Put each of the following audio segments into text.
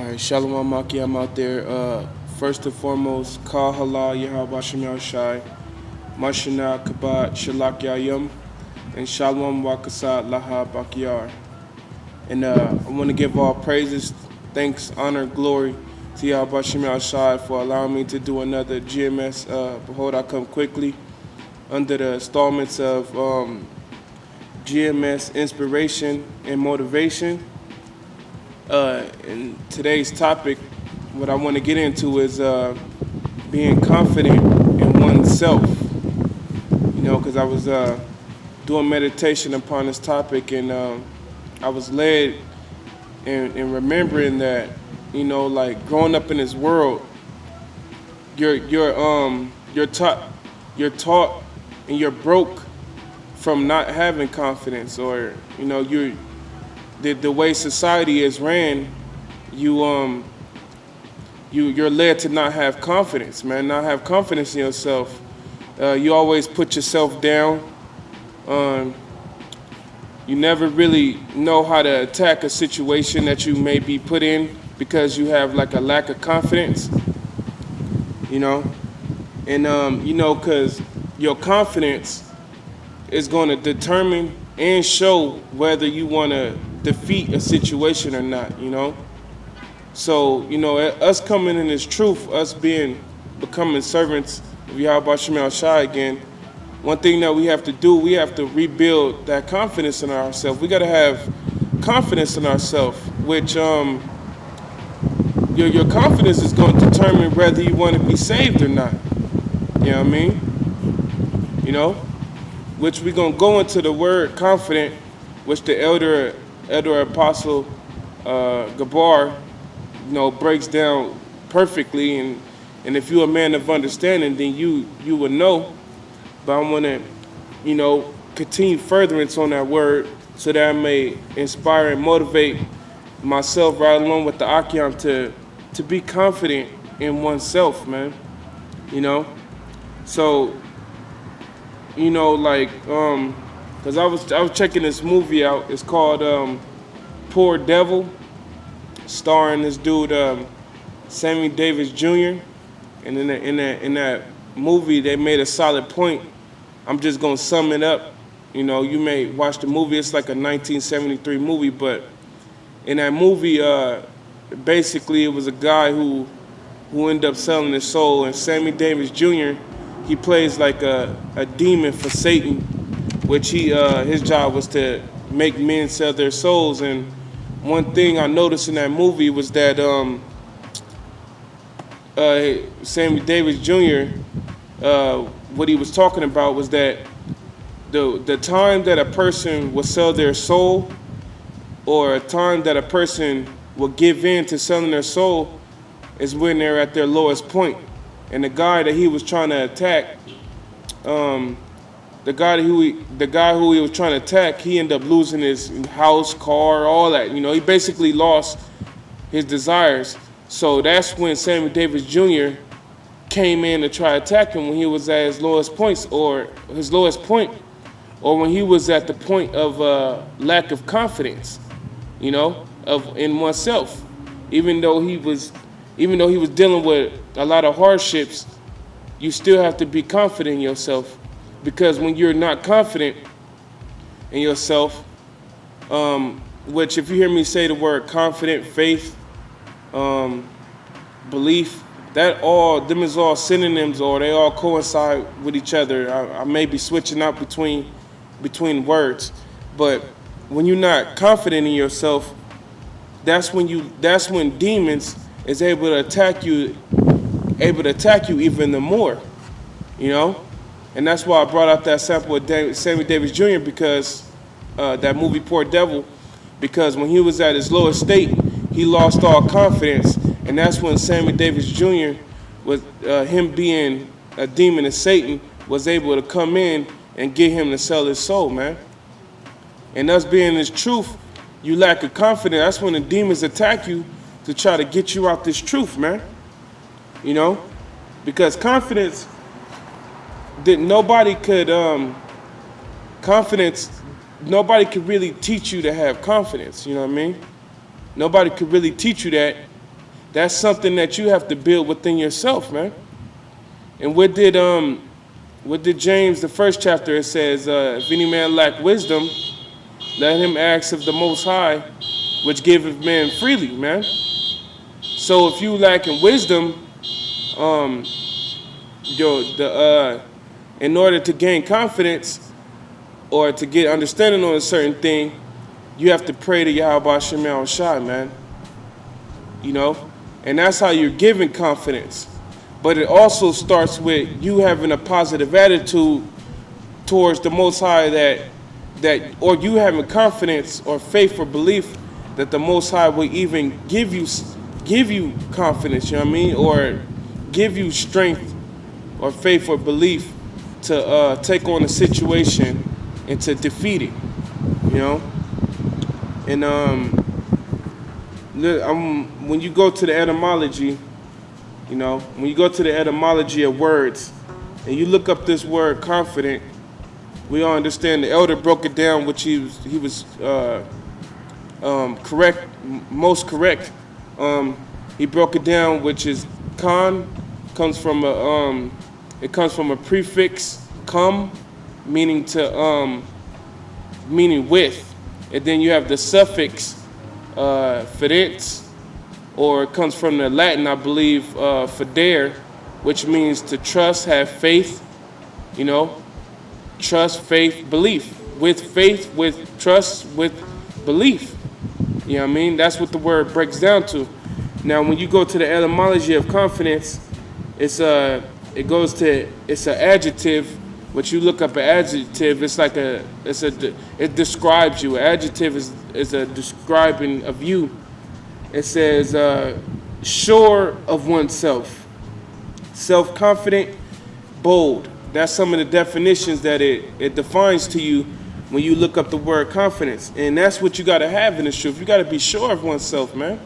Alright, Shalawam Maki, I'm out there. First and foremost, Kal Halal Yahawashi Mashana Kabat Shalak Yayum, and Shalom Wakasat Laha Bakyar. And I want to give all praises, thanks, honor, glory to Yahawashi for allowing me to do another GMS. Behold, I come quickly under the installments of GMS Inspiration and Motivation. And today's topic, what I want to get into is being confident in oneself. You know, because I was doing meditation upon this topic, and I was led in remembering that, you know, like growing up in this world, you're taught and you're broke from not having confidence, or you know the way society is ran, you're led to not have confidence, man. Not have confidence in yourself. You always put yourself down. You never really know how to attack a situation that you may be put in because you have like a lack of confidence. You know, and you know, because your confidence is going to determine and show whether you want to defeat a situation or not, you know. So, you know, us coming in this truth, us becoming servants of Yahawashi again, one thing that we have to do, we have to rebuild that confidence in ourselves. We got to have confidence in ourselves, which your confidence is going to determine whether you want to be saved or not. You know what I mean? You know, which we're going to go into the word confident, which the elder apostle Gabar, you know, breaks down perfectly, and if you're a man of understanding, then you would know. But I want to, you know, continue furtherance on that word so that I may inspire and motivate myself right along with the Akyam to be confident in oneself, man. You know, so you know, like because I was checking this movie out. It's called Poor Devil, starring this dude Sammy Davis Jr. And in that movie, they made a solid point. I'm just gonna sum it up. You know, you may watch the movie. It's like a 1973 movie, but in that movie, basically, it was a guy who ended up selling his soul, and Sammy Davis Jr. He plays like a demon for Satan, which his job was to make men sell their souls. And one thing I noticed in that movie was that Sammy Davis Jr. What he was talking about was that the time that a person will sell their soul, or a time that a person will give in to selling their soul, is when they're at their lowest point. And the guy that he was trying to attack, the guy who he was trying to attack, he ended up losing his house, car, all that. You know, he basically lost his desires. So that's when Sammy Davis Jr. came in to try to attack him when he was at his lowest points, or his lowest point, or when he was at the point of lack of confidence, you know, in oneself. Even though he was dealing with a lot of hardships, you still have to be confident in yourself, because when you're not confident in yourself, which if you hear me say the word confident, faith, belief, them is all synonyms, or they all coincide with each other. I may be switching out between words, but when you're not confident in yourself, that's when demons is able to attack you even the more, you know. And that's why I brought out that sample of Sammy Davis Jr. because that movie Poor Devil, because when he was at his lowest state, he lost all confidence, and that's when Sammy Davis Jr. was him being a demon of Satan was able to come in and get him to sell his soul, man. And us being this truth, you lack of confidence. That's when the demons attack you to try to get you out this truth, man. You know, because confidence nobody could really teach you to have confidence. You know what I mean? Nobody could really teach you that That's something that you have to build within yourself, man. And what did James, the first chapter, it says, if any man lack wisdom, let him ask of the Most High, which giveth man freely, man. So if you lack in wisdom, in order to gain confidence or to get understanding on a certain thing, you have to pray to Yahawashi, man. You know, and that's how you're given confidence. But it also starts with you having a positive attitude towards the Most High, or you having confidence or faith or belief that the Most High will even give you confidence, you know what I mean, or give you strength or faith or belief to take on a situation and to defeat it, you know. And when you go to the etymology, you know, when you go to the etymology of words and you look up this word confident, we all understand the elder broke it down, which he was correct, most correct. He broke it down, which is comes from a prefix come, meaning with, and then you have the suffix fidens, or it comes from the Latin, I believe, fidere, which means to trust, have faith, you know, trust, faith, belief. With faith, with trust, with belief. You know what I mean? That's what the word breaks down to. Now, when you go to the etymology of confidence, it's an adjective. When you look up an adjective, it describes you. An adjective is a describing of you. It says, sure of oneself, self-confident, bold. That's some of the definitions that it defines to you when you look up the word confidence. And that's what you got to have in this truth. You got to be sure of oneself, man.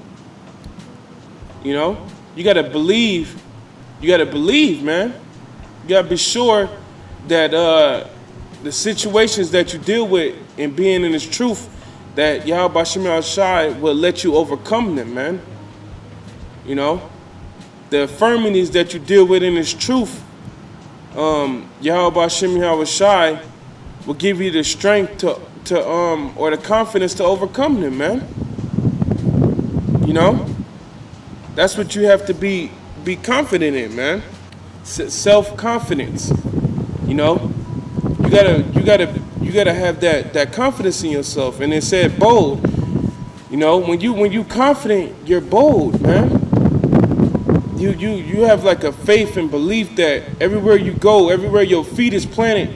You know, you got to believe. You got to believe, man. You got to be sure that the situations that you deal with and being in this truth, that Yahawashi will let you overcome them, man. You know, the infirmities that you deal with in this truth, Yahawashi will give you the strength or the confidence to overcome them, man. You know, that's what you have to be confident in, man. Self-confidence. You know, you gotta have that confidence in yourself. And it said bold. You know, when you confident, you're bold, man. You have like a faith and belief that everywhere you go, everywhere your feet is planted,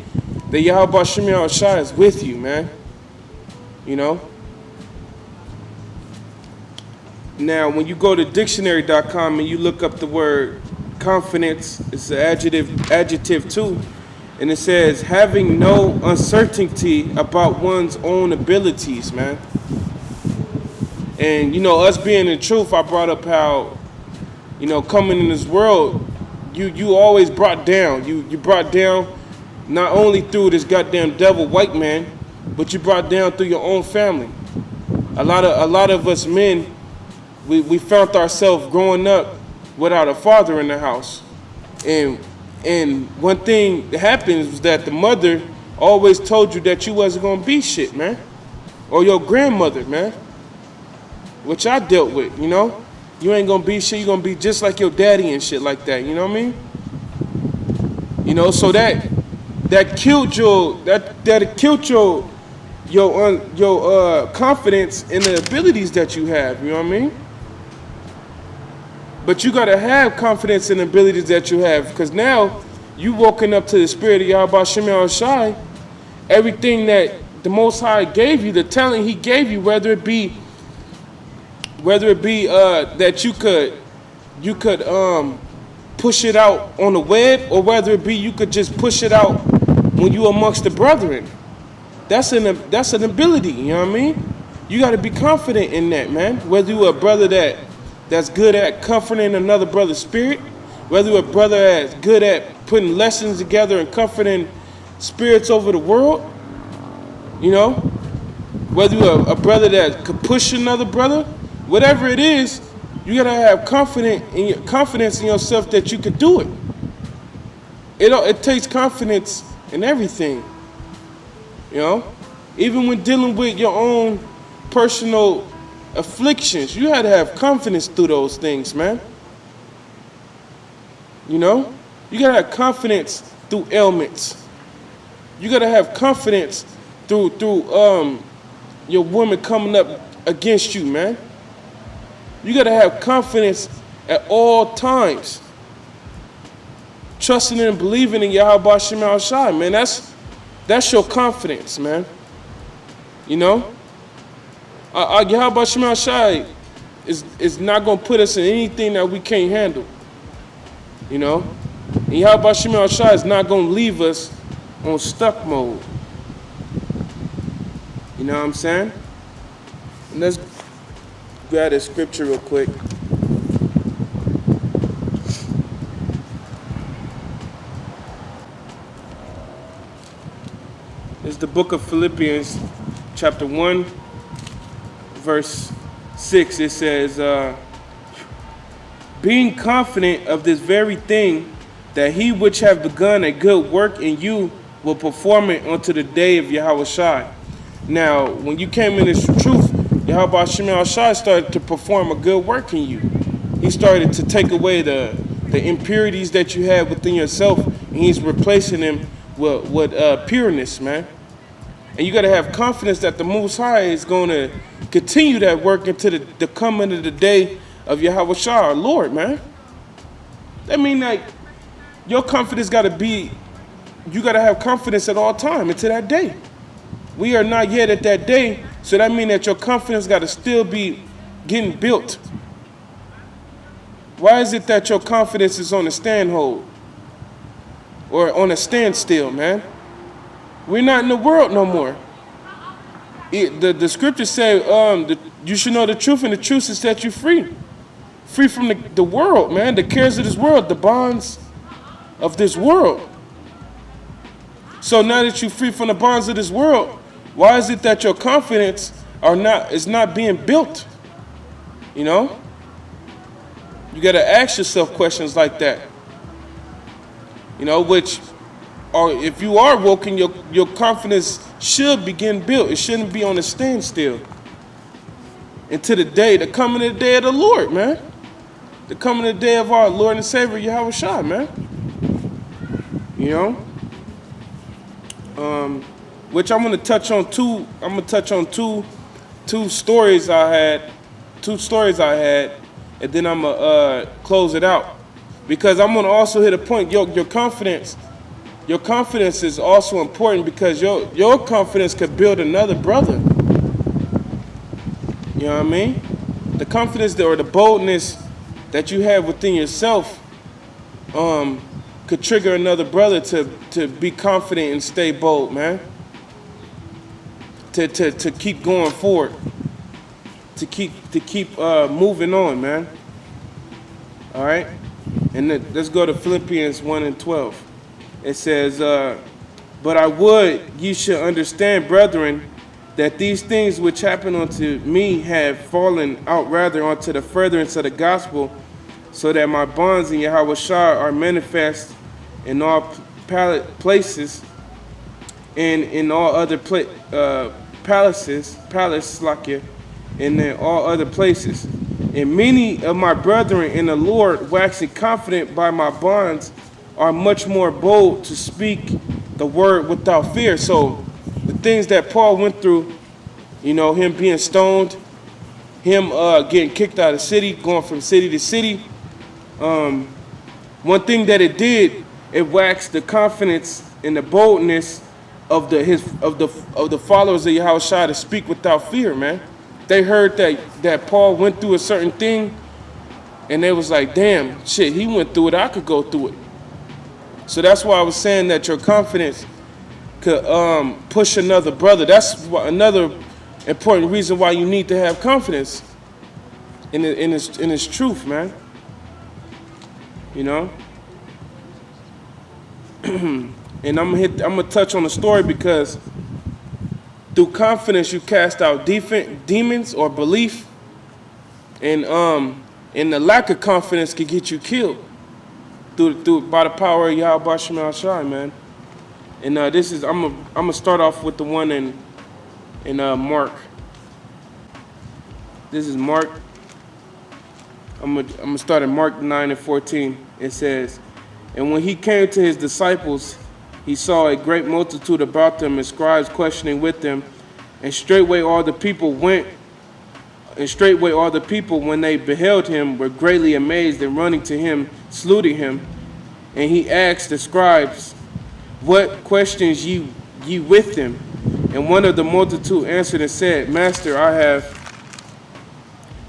that Yahawashi is with you, man. You know. Now, when you go to dictionary.com and you look up the word confidence, it's an adjective too. And it says, having no uncertainty about one's own abilities, man. And, you know, us being in truth, I brought up how, you know, coming in this world, you always brought down. You brought down not only through this goddamn devil white man, but you brought down through your own family. A lot of us men, we found ourselves growing up without a father in the house. And one thing that happens was that the mother always told you that you wasn't going to be shit, man. Or your grandmother, man. Which I dealt with, you know. You ain't going to be shit. You're going to be just like your daddy and shit like that, you know what I mean? You know, so that killed your confidence in the abilities that you have, you know what I mean? But you got to have confidence in the abilities that you have, because now you walking up to the spirit of Yahawashi, everything that the Most High gave you, the talent He gave you, whether it be that you could push it out on the web, or whether it be you could just push it out when you amongst the brethren. That's an ability, you know what I mean? You got to be confident in that, man. Whether you're a brother that's good at comforting another brother's spirit, whether you're a brother that's good at putting lessons together and comforting spirits over the world, you know, whether you're a brother that could push another brother, whatever it is, You gotta have confidence in yourself that you could do it. It takes confidence in everything. You know, even when dealing with your own personal afflictions, you had to have confidence through those things, man. You know, you gotta have confidence through ailments. You gotta have confidence through your woman coming up against you, man. You gotta have confidence at all times. Trusting and believing in Yahawashi, man. That's your confidence, man. You know, Yahawashi is not gonna put us in anything that we can't handle. You know, and Yahawashi is not gonna leave us on stuck mode. You know what I'm saying? And let's grab a scripture real quick. It's the book of Philippians, chapter 1, verse 6. It says, being confident of this very thing, that he which hath begun a good work in you will perform it unto the day of Yahawashi. Now, when you came in this truth, Yahawashi started to perform a good work in you. He started to take away the impurities that you had within yourself, and he's replacing them with pureness, man. And you got to have confidence that the Most High is going to continue that work into the coming of the day of Yahawashi, our Lord, man. That means like your confidence got to be, you got to have confidence at all time into that day. We are not yet at that day, so that means that your confidence got to still be getting built. Why is it that your confidence is on a standhold or on a standstill, man? We're not in the world no more. The scriptures say you should know the truth, and the truth will set you free. Free from the world, man, the cares of this world, the bonds of this world. So now that you're free from the bonds of this world, why is it that your confidence is not being built? You know? You got to ask yourself questions like that. You know, or if you are woken, your confidence should begin built. It shouldn't be on a standstill. Until the coming of the day of the Lord, man. The coming of the day of our Lord and Savior, Yahawashi, man. You know? Which I'm gonna touch on two stories I had, and then I'm gonna close it out. Because I'm gonna also hit a point, your confidence is also important, because your confidence could build another brother. You know what I mean? The confidence or the boldness that you have within yourself could trigger another brother to be confident and stay bold, man. To keep going forward. To keep moving on, man. All right? And let's go to Philippians 1 and 12. It says, but I would ye should understand, brethren, that these things which happen unto me have fallen out rather unto the furtherance of the gospel, so that my bonds in Yahawashi are manifest in all places, and in all other palaces, and in all other places. And many of my brethren in the Lord, waxing confident by my bonds, are much more bold to speak the word without fear. So the things that Paul went through, you know, him being stoned, him getting kicked out of the city, going from city to city, one thing that it did, it waxed the confidence and the boldness of the followers of Yahawashi to speak without fear, man. They heard that Paul went through a certain thing, and they was like, damn, shit, he went through it, I could go through it. So that's why I was saying that your confidence could push another brother. That's another important reason why you need to have confidence in his truth, man. You know? And I'm gonna touch on the story, because through confidence you cast out demons or belief, and And the lack of confidence can get you killed by the power of Yahawashi, man. And this is I'm gonna start off with the one in Mark. This is Mark. I'm gonna start at Mark 9:14. It says, "And when he came to his disciples, he saw a great multitude about them, and scribes questioning with them. And straightway all the people, when they beheld him, were greatly amazed, and running to him, saluted him. And he asked the scribes, What questions ye with them? And one of the multitude answered and said, Master, I have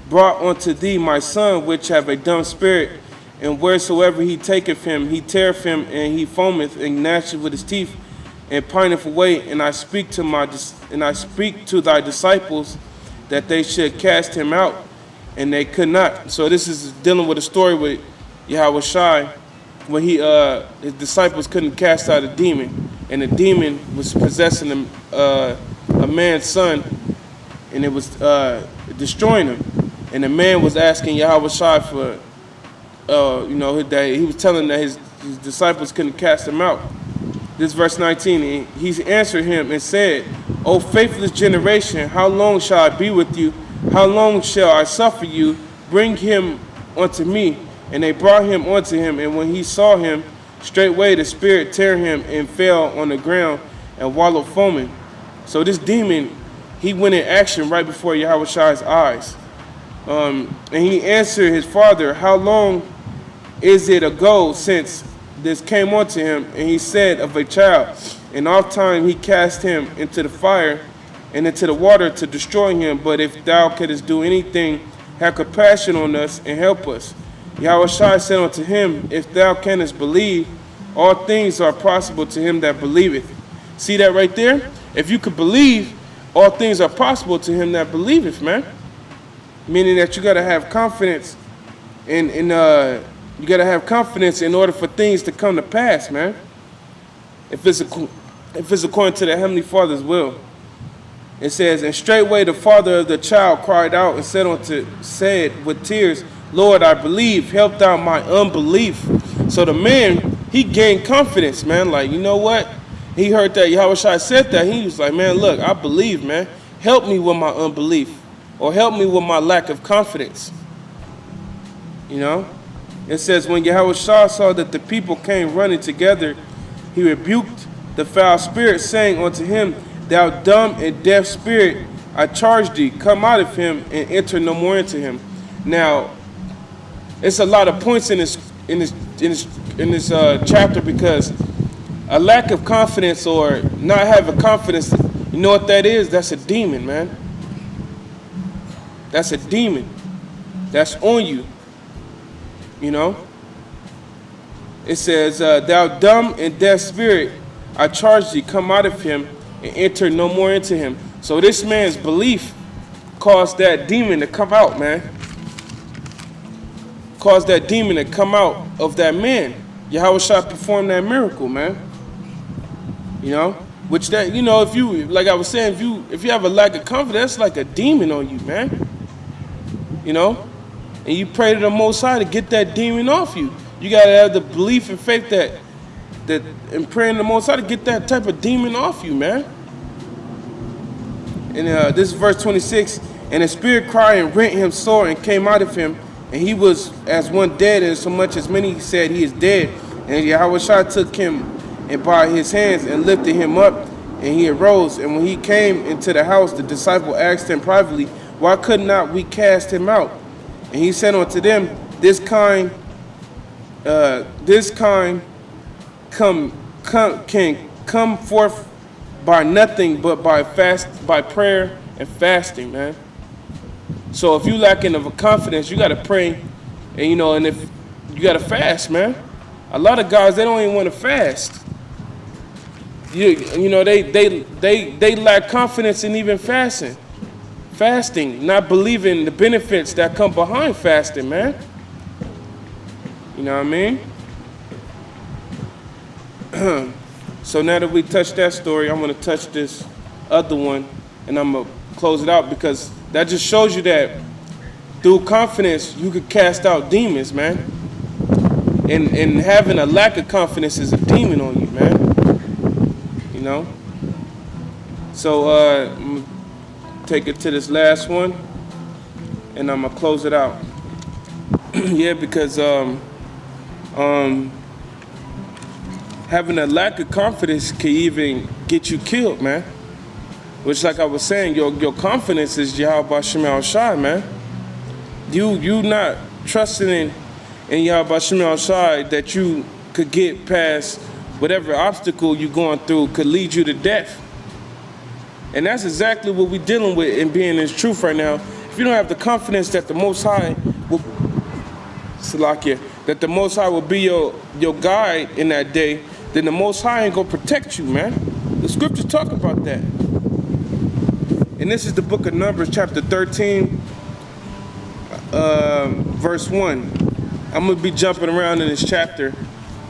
brought unto thee my son, which have a dumb spirit, and wheresoever he taketh him, he teareth him, and he foameth, and gnasheth with his teeth, and pineth away. And I speak to thy disciples that they should cast him out, and they could not." So this is dealing with a story with Yahawashi, when his disciples couldn't cast out a demon, and the demon was possessing a man's son, and it was destroying him. And the man was asking Yahawashi for, that he was telling that his disciples couldn't cast him out. This verse 19, he answered him and said, O faithless generation, how long shall I be with you? How long shall I suffer you? Bring him unto me. And they brought him unto him, and when he saw him, straightway the spirit tear him and fell on the ground and wallowed foaming. So this demon, he went in action right before Yahawashi's eyes. And he answered his father, How long is it ago since this came unto him? And he said, Of a child. And oft time he cast him into the fire and into the water to destroy him. But if thou couldst do anything, have compassion on us and help us. Yahawashi said unto him, If thou canst believe, all things are possible to him that believeth. See that right there? If you could believe, all things are possible to him that believeth, man. Meaning that you got to have confidence in order for things to come to pass, man. If it's according to the Heavenly Father's will. It says, And straightway the father of the child cried out and said with tears, Lord, I believe, help thou my unbelief. So the man, he gained confidence, man. Like, you know what? He heard that Yahawashi said that. He was like, man, look, I believe, man. Help me with my unbelief. Or help me with my lack of confidence. You know? It says, when Yahawashi saw that the people came running together, he rebuked the foul spirit, saying unto him, Thou dumb and deaf spirit, I charge thee, come out of him and enter no more into him. Now, it's a lot of points in this chapter, because a lack of confidence or not having confidence, you know what that is? That's a demon, man. That's a demon. That's on you. You know? It says, Thou dumb and deaf spirit, I charge thee, come out of him and enter no more into him. So this man's belief caused that demon to come out, man. Caused that demon to come out of that man. Yahawashi performed that miracle, man. You know? Which that, you know, if you, like I was saying, if you have a lack of confidence, that's like a demon on you, man. You know? And you pray to the Most High to get that demon off you. You got to have the belief and faith that and praying to the Most High to get that type of demon off you, man. And this is verse 26. And the spirit cried and rent him sore and came out of him. And he was as one dead, and so much as many said he is dead. And Yahawashi took him and by his hands and lifted him up, and he arose. And when he came into the house, the disciple asked him privately, Why could not we cast him out? And he said unto them, This kind can come forth by nothing but by prayer and fasting, man. So if you lacking of confidence, you got to pray, and if you got to fast, man. A lot of guys, they don't even want to fast. They lack confidence in even fasting, not believing the benefits that come behind fasting, man. You know what I mean? So now that we touched that story, I'm going to touch this other one, and I'm going to close it out, because that just shows you that through confidence, you could cast out demons, man. And having a lack of confidence is a demon on you, man. You know? So, I'm gonna take it to this last one, and I'm gonna close it out. Yeah, because having a lack of confidence can even get you killed, man. Which, like I was saying, your confidence is Yahawashi, man. You not trusting in Yahawashi that you could get past whatever obstacle you're going through could lead you to death. And that's exactly what we're dealing with in being in truth right now. If you don't have the confidence that the Most High will, Salakia, that the Most High will be your guide in that day, then the Most High ain't gonna protect you, man. The scriptures talk about that. And this is the book of Numbers, chapter 13, verse 1. I'm going to be jumping around in this chapter,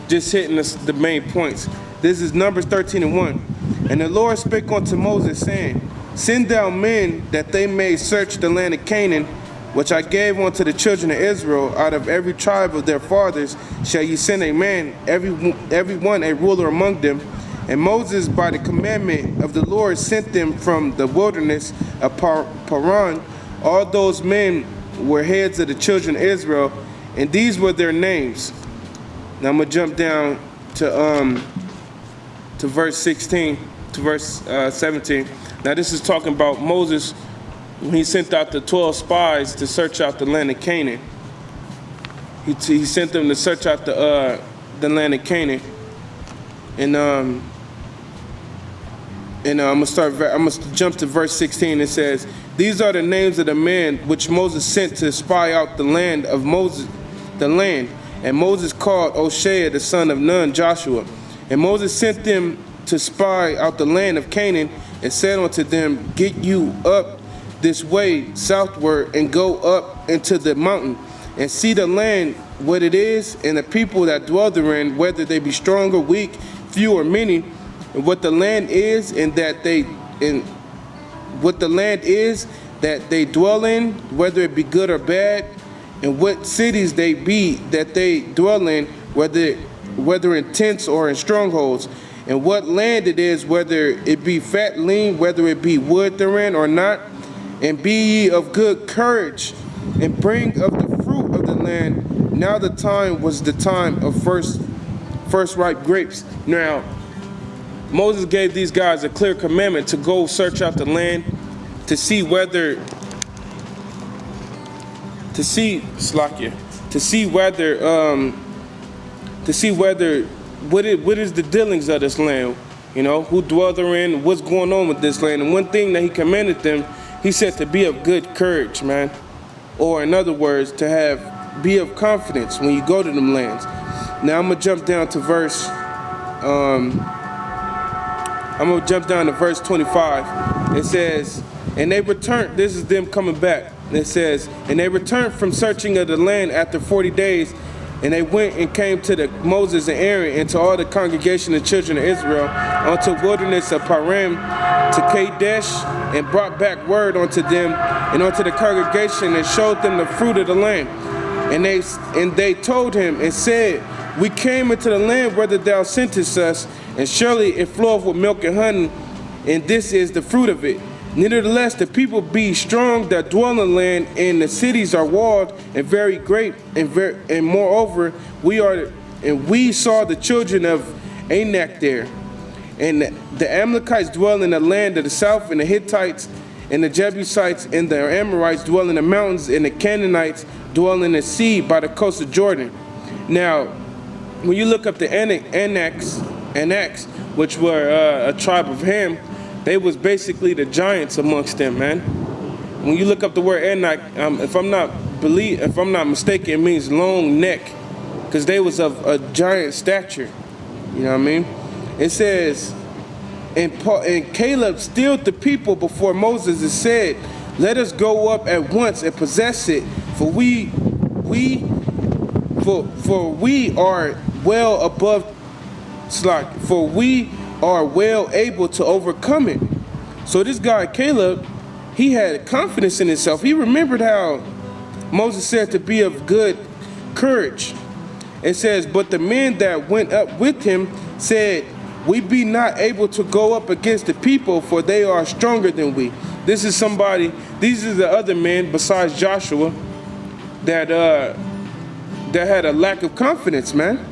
just hitting the main points. This is Numbers 13 and 1. And the Lord spake unto Moses, saying, Send thou men that they may search the land of Canaan, which I gave unto the children of Israel. Out of every tribe of their fathers shall ye send a man, every one a ruler among them. And Moses, by the commandment of the Lord, sent them from the wilderness of Paran. All those men were heads of the children of Israel, and these were their names. Now I'm gonna jump down to verse 16, to verse 17. Now this is talking about Moses when he sent out the 12 spies to search out the land of Canaan. He sent them to search out the land of Canaan, and I'm gonna jump to verse 16. It says, These are the names of the men which Moses sent to spy out the land of Moses, the land. And Moses called Oshea the son of Nun, Joshua. And Moses sent them to spy out the land of Canaan, and said unto them, Get you up this way southward, and go up into the mountain, and see the land what it is, and the people that dwell therein, whether they be strong or weak, few or many, and what the land is, and what the land is that they dwell in, whether it be good or bad, and what cities they be that they dwell in, whether in tents or in strongholds, and what land it is, whether it be fat, lean, whether it be wood therein or not. And be ye of good courage, and bring of the fruit of the land. Now the time was the time of first ripe grapes. Now Moses gave these guys a clear commandment to go search out the land, to see whether what is the dealings of this land, you know, who dwell therein, what's going on with this land. And one thing that he commanded them, he said to be of good courage, man. Or in other words, be of confidence when you go to them lands. Now I'm gonna jump down to verse 25. It says, and they returned, this is them coming back. It says, and they returned from searching of the land after 40 days, and they went and came to Moses and Aaron and to all the congregation of the children of Israel unto wilderness of Paran, to Kadesh, and brought back word unto them and unto the congregation, and showed them the fruit of the land. And they told him and said, We came into the land whither thou sentest us, and surely it floweth with milk and honey, and this is the fruit of it. Nevertheless, the people be strong that dwell in the land, and the cities are walled and very great, and moreover, we saw the children of Anak there. And the Amalekites dwell in the land of the south, and the Hittites, and the Jebusites, and the Amorites dwell in the mountains, and the Canaanites dwell in the sea by the coast of Jordan. Now, when you look up the Anaks, which were a tribe of Ham, they was basically the giants amongst them, man. When you look up the word Anak, if I'm not mistaken, it means long neck, because they was of a giant stature. You know what I mean? It says, and Caleb stilled the people before Moses and said, Let us go up at once and possess it, for we are well above slack, for we are well able to overcome it. So this guy Caleb, he had confidence in himself. He remembered how Moses said to be of good courage. It says, but the men that went up with him said, we be not able to go up against the people, for they are stronger than we. These are the other men besides Joshua that had a lack of confidence, man.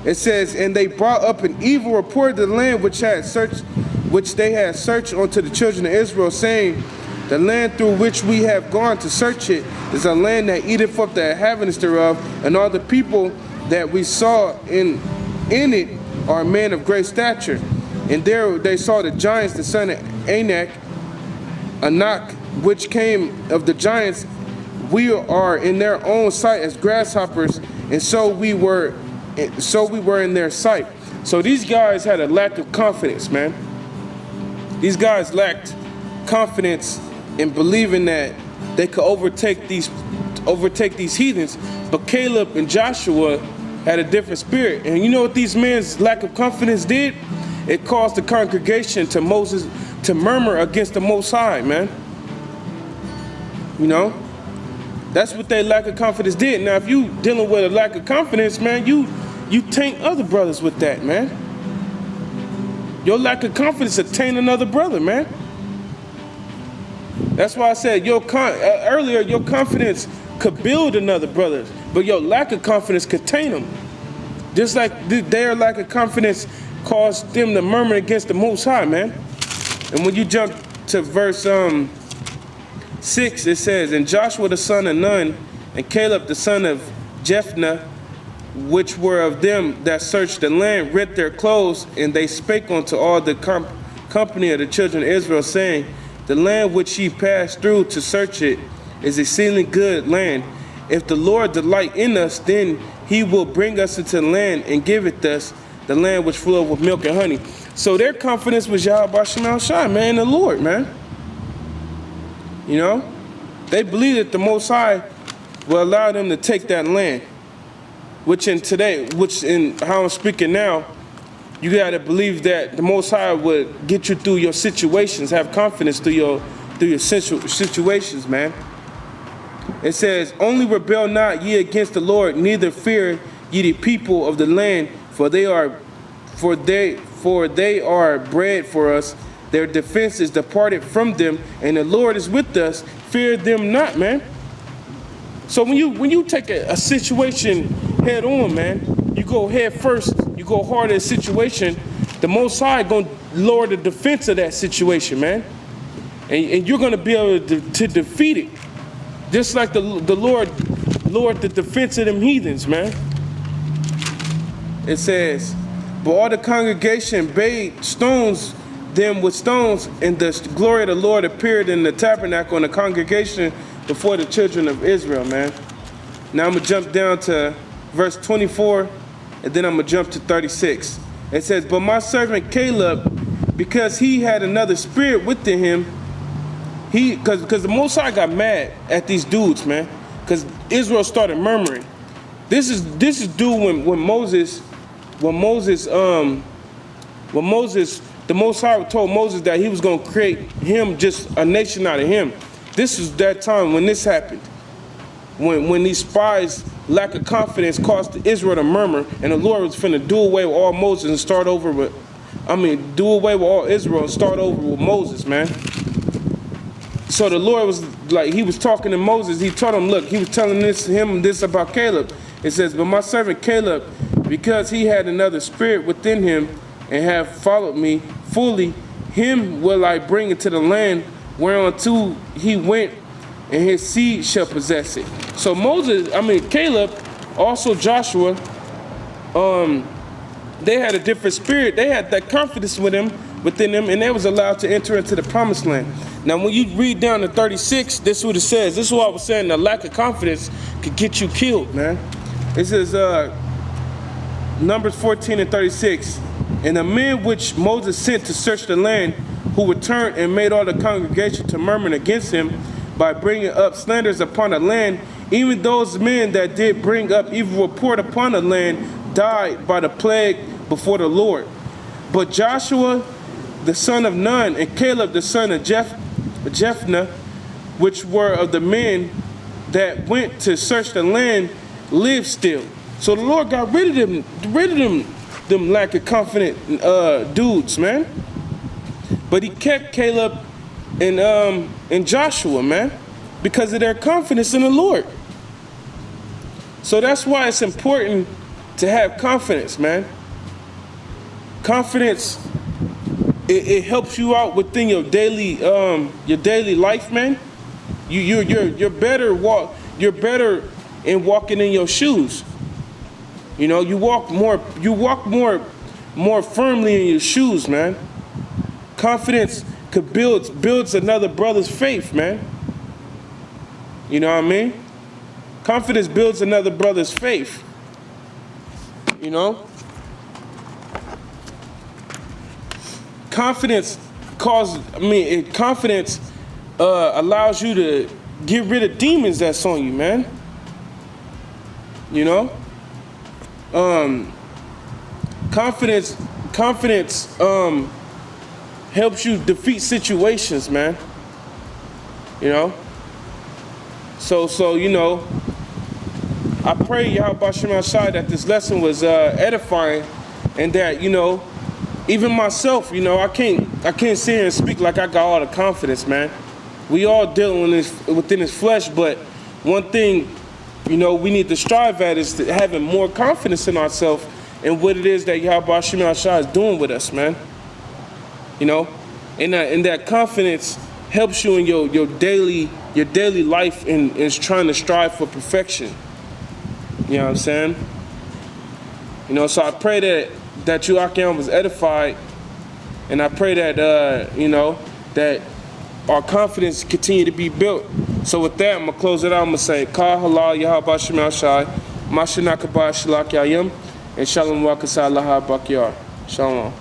It says, and they brought up an evil report of the land which they had searched unto the children of Israel, saying, the land through which we have gone to search it is a land that eateth up the inhabitants thereof, and all the people that we saw in it are men of great stature. And there they saw the giants, the son of Anak, which came of the giants. We are in their own sight as grasshoppers, and so we were in their sight. So these guys had a lack of confidence, man. These guys lacked confidence in believing that they could overtake these heathens. But Caleb and Joshua had a different spirit. And you know what these men's lack of confidence did? It caused the congregation to murmur against the Most High, man. You know? That's what their lack of confidence did. Now, if you dealing with a lack of confidence, man, you taint other brothers with that, man. Your lack of confidence will taint another brother, man. That's why I said earlier, your confidence could build another brother, but your lack of confidence could taint them. Just like their lack of confidence caused them to murmur against the Most High, man. And when you jump to verse 6, it says, and Joshua the son of Nun, and Caleb the son of Jephunneh, which were of them that searched the land, rent their clothes, and they spake unto all the company of the children of Israel, saying, the land which ye passed through to search it is exceedingly good land. If the Lord delight in us, then he will bring us into the land and give it us, the land which floweth with milk and honey. So their confidence was Yahawashi, man, the Lord, man. You know, they believed that the Most High will allow them to take that land, which in how I'm speaking now, you got to believe that the Most High would get you through your situations, have confidence through your situations, man. It says, only rebel not ye against the Lord, neither fear ye the people of the land, for they are bread for us. Their defense is departed from them, and the Lord is with us. Fear them not, man. So when you take a situation head on, man, you go head first, you go hard at a situation, the Most High gonna lower the defense of that situation, man. And you're gonna be able to defeat it. Just like the Lord lowered the defense of them heathens, man. It says, but all the congregation bade stones them with stones, and the glory of the Lord appeared in the tabernacle and the congregation before the children of Israel, man. Now I'm going to jump down to verse 24, and then I'm going to jump to 36. It says, but my servant Caleb, because he had another spirit within him, because the Most High got mad at these dudes, man, because Israel started murmuring. This is due when Moses, the Most High told Moses that he was going to create him just a nation out of him. This is that time when this happened. When these spies' lack of confidence caused Israel to murmur, and the Lord was finna do away with all Moses and start over with, do away with all Israel and start over with Moses, man. So the Lord was like, he was talking to Moses. He told him, look, he was telling him this about Caleb. It says, but my servant Caleb, because he had another spirit within him and have followed me fully, him will I bring into the land whereunto he went, and his seed shall possess it. So Caleb, also Joshua, they had a different spirit. They had that confidence within them, and they was allowed to enter into the promised land. Now, when you read down to 36, this is what it says. This is what I was saying, the lack of confidence could get you killed, man. It says, Numbers 14 and 36, and the men which Moses sent to search the land, who returned and made all the congregation to murmur against him by bringing up slanders upon the land, even those men that did bring up evil report upon the land died by the plague before the Lord. But Joshua the son of Nun and Caleb the son of Jephunneh, which were of the men that went to search the land lived still. So the Lord got rid of them lack of confident dudes, man. But he kept Caleb and Joshua, man, because of their confidence in the Lord. So that's why it's important to have confidence, man. Confidence, it helps you out within your daily life, man. You're better in walking in your shoes. You know, you walk more firmly in your shoes, man. Confidence builds another brother's faith, man. You know what I mean? Confidence builds another brother's faith. You know? Confidence allows you to get rid of demons that's on you, man. You know? Confidence helps you defeat situations, man. You know? So you know, I pray Yahawashi that this lesson was edifying, and that, you know, even myself, you know, I can't sit here and speak like I got all the confidence, man. We all dealing with within this flesh, but one thing, you know, we need to strive at is having more confidence in ourselves and what it is that Yahawashi is doing with us, man. You know, and that confidence helps you in your daily life and is trying to strive for perfection. You know what I'm saying? You know, so I pray that you Akiam was edified, and I pray that you know, that our confidence continue to be built. So with that, I'm gonna close it out. I'm gonna say Ka halal Yahawashi Shai Mashinakaba Shalak Yayim and Shalom Wakasa Laha Bakyar. Shalom.